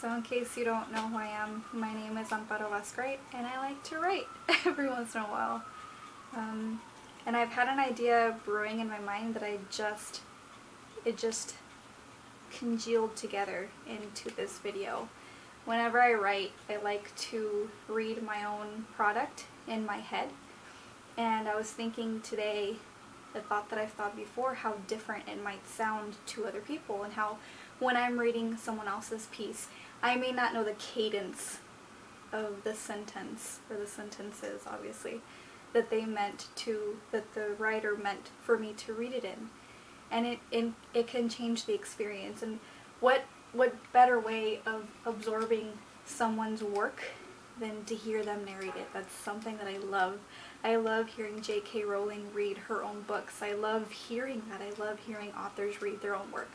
So in case you don't know who I am, my name is Amparo Vasquez, and I like to write every once in a while. And I've had an idea brewing in my mind that it just congealed together into this video. Whenever I write, I like to read my own product in my head. And I was thinking today, the thought that I've thought before, how different it might sound to other people, and how when I'm reading someone else's piece, I may not know the cadence of the sentence, or the sentences obviously, that the writer meant for me to read it in. And it can change the experience. And what better way of absorbing someone's work than to hear them narrate it? That's something that I love. I love hearing JK Rowling read her own books. I love hearing that. I love hearing authors read their own work.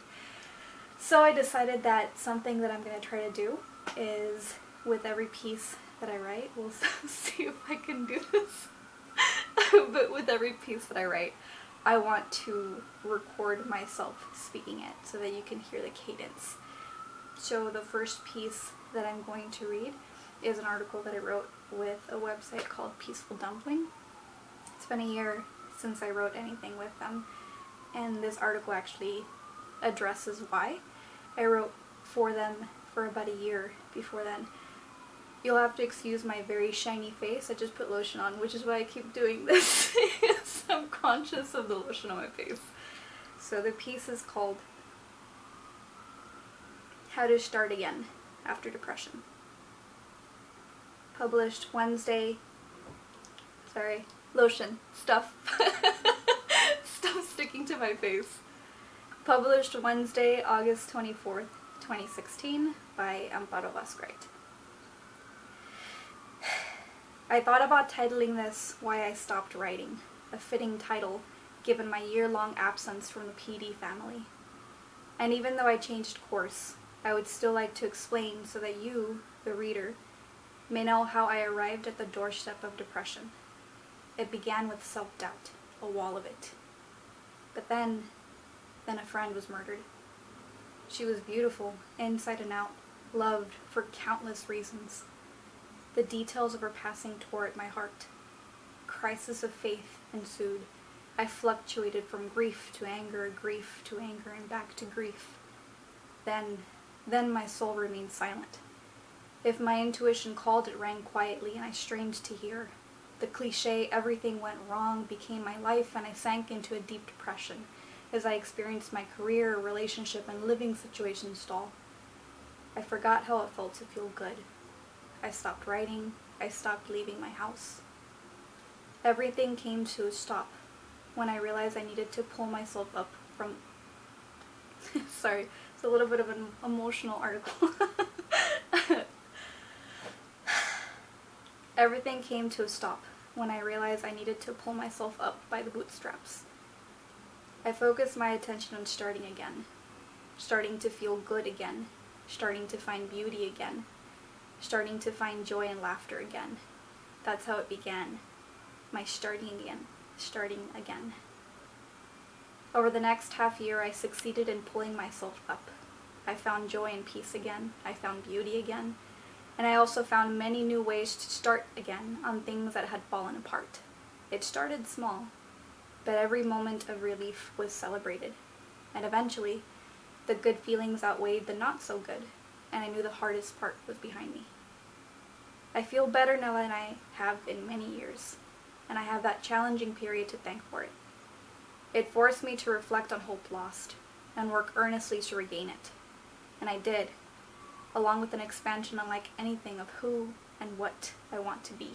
So I decided that something that I'm going to try to do is, with every piece that I write, we'll see if I can do this, but with every piece that I write, I want to record myself speaking it so that you can hear the cadence. So the first piece that I'm going to read is an article that I wrote with a website called Peaceful Dumpling. It's been a year since I wrote anything with them, and this article actually addresses why. I wrote for them for about a year before then. You'll have to excuse my very shiny face. I just put lotion on, which is why I keep doing this. I'm conscious of the lotion on my face. So the piece is called How to Start Again After Depression. Published Wednesday. Sorry, lotion. Stuff. Stuff sticking to my face. Published Wednesday, August 24th, 2016 by Amparo Vasquez. I thought about titling this Why I Stopped Writing, a fitting title given my year-long absence from the PD family. And even though I changed course, I would still like to explain so that you, the reader, may know how I arrived at the doorstep of depression. It began with self-doubt, a wall of it. But then a friend was murdered. She was beautiful, inside and out, loved for countless reasons. The details of her passing tore at my heart. Crisis of faith ensued. I fluctuated from grief to anger, and back to grief. Then my soul remained silent. If my intuition called, it rang quietly, and I strained to hear. The cliché, everything went wrong, became my life, and I sank into a deep depression as I experienced my career, relationship, and living situation stall. I forgot how it felt to feel good. I stopped writing. I stopped leaving my house. Everything came to a stop when I realized I needed to pull myself up from... Sorry, it's a little bit of an emotional article. Everything came to a stop when I realized I needed to pull myself up by the bootstraps. I focused my attention on starting again, starting to feel good again, starting to find beauty again, starting to find joy and laughter again. That's how it began, my starting again. Over the next half year, I succeeded in pulling myself up. I found joy and peace again, I found beauty again, and I also found many new ways to start again on things that had fallen apart. It started small, but every moment of relief was celebrated, and eventually, the good feelings outweighed the not so good, and I knew the hardest part was behind me. I feel better now than I have in many years, and I have that challenging period to thank for it. It forced me to reflect on hope lost, and work earnestly to regain it, and I did, along with an expansion unlike anything of who and what I want to be.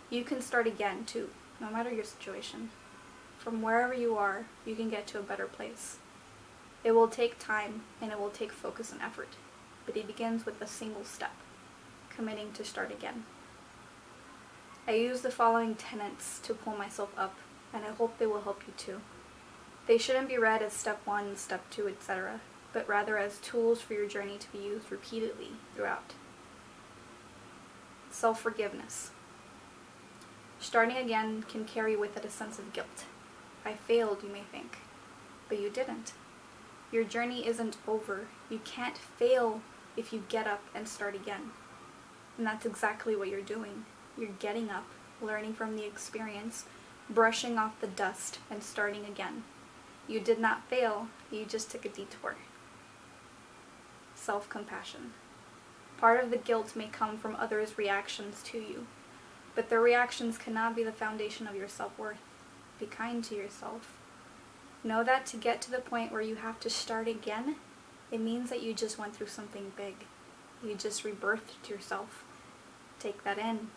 You can start again too, no matter your situation. From wherever you are, you can get to a better place. It will take time, and it will take focus and effort, but it begins with a single step, committing to start again. I use the following tenets to pull myself up, and I hope they will help you too. They shouldn't be read as step 1, step 2, etc., but rather as tools for your journey to be used repeatedly throughout. Self-forgiveness. Starting again can carry with it a sense of guilt. I failed, you may think, but you didn't. Your journey isn't over. You can't fail if you get up and start again. And that's exactly what you're doing. You're getting up, learning from the experience, brushing off the dust, and starting again. You did not fail, you just took a detour. Self-compassion. Part of the guilt may come from others' reactions to you, but their reactions cannot be the foundation of your self-worth. Be kind to yourself. Know that to get to the point where you have to start again, it means that you just went through something big. You just rebirthed yourself. Take that in.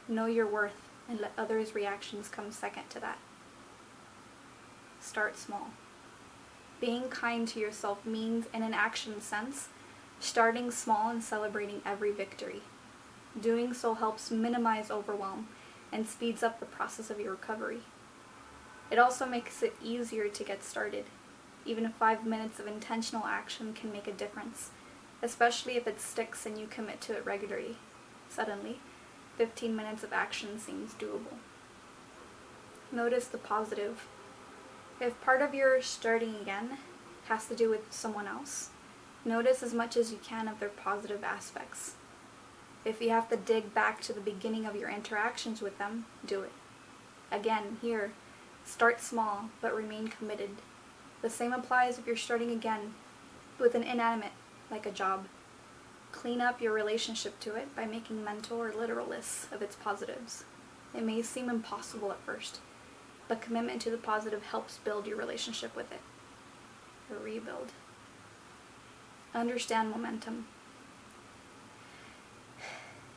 Know your worth and let others' reactions come second to that. Start small. Being kind to yourself means, in an action sense, starting small and celebrating every victory. Doing so helps minimize overwhelm and speeds up the process of your recovery. It also makes it easier to get started. Even 5 minutes of intentional action can make a difference, especially if it sticks and you commit to it regularly. Suddenly, 15 minutes of action seems doable. Notice the positive. If part of your starting again has to do with someone else, notice as much as you can of their positive aspects. If you have to dig back to the beginning of your interactions with them, do it. Again, here, start small, but remain committed. The same applies if you're starting again with an inanimate, like a job. Clean up your relationship to it by making mental or literal lists of its positives. It may seem impossible at first, but commitment to the positive helps build your relationship with it. Or rebuild. Understand momentum.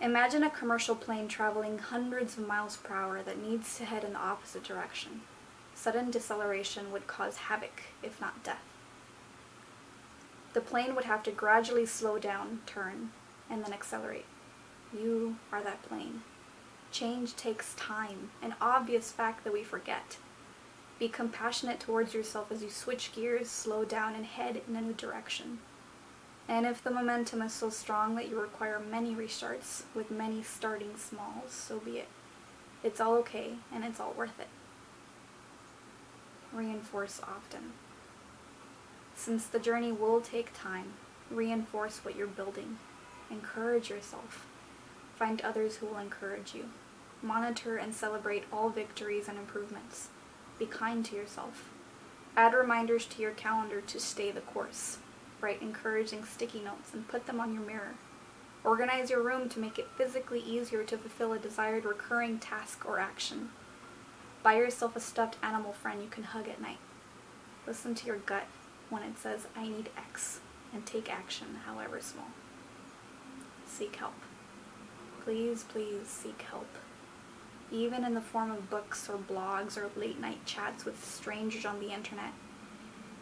Imagine a commercial plane traveling hundreds of miles per hour that needs to head in the opposite direction. Sudden deceleration would cause havoc, if not death. The plane would have to gradually slow down, turn, and then accelerate. You are that plane. Change takes time, an obvious fact that we forget. Be compassionate towards yourself as you switch gears, slow down, and head in a new direction. And if the momentum is so strong that you require many restarts, with many starting smalls, so be it. It's all okay, and it's all worth it. Reinforce often. Since the journey will take time, reinforce what you're building. Encourage yourself. Find others who will encourage you. Monitor and celebrate all victories and improvements. Be kind to yourself. Add reminders to your calendar to stay the course. Write encouraging sticky notes and put them on your mirror. Organize your room to make it physically easier to fulfill a desired recurring task or action. Buy yourself a stuffed animal friend you can hug at night. Listen to your gut when it says, I need X, and take action, however small. Seek help. Please, please seek help. Even in the form of books or blogs or late-night chats with strangers on the internet.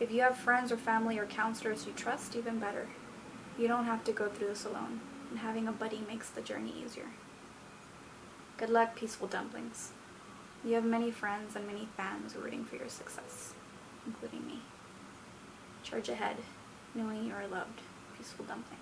If you have friends or family or counselors you trust, even better. You don't have to go through this alone, and having a buddy makes the journey easier. Good luck, peaceful dumplings. You have many friends and many fans rooting for your success, including me. Charge ahead, knowing you are loved, peaceful dumpling.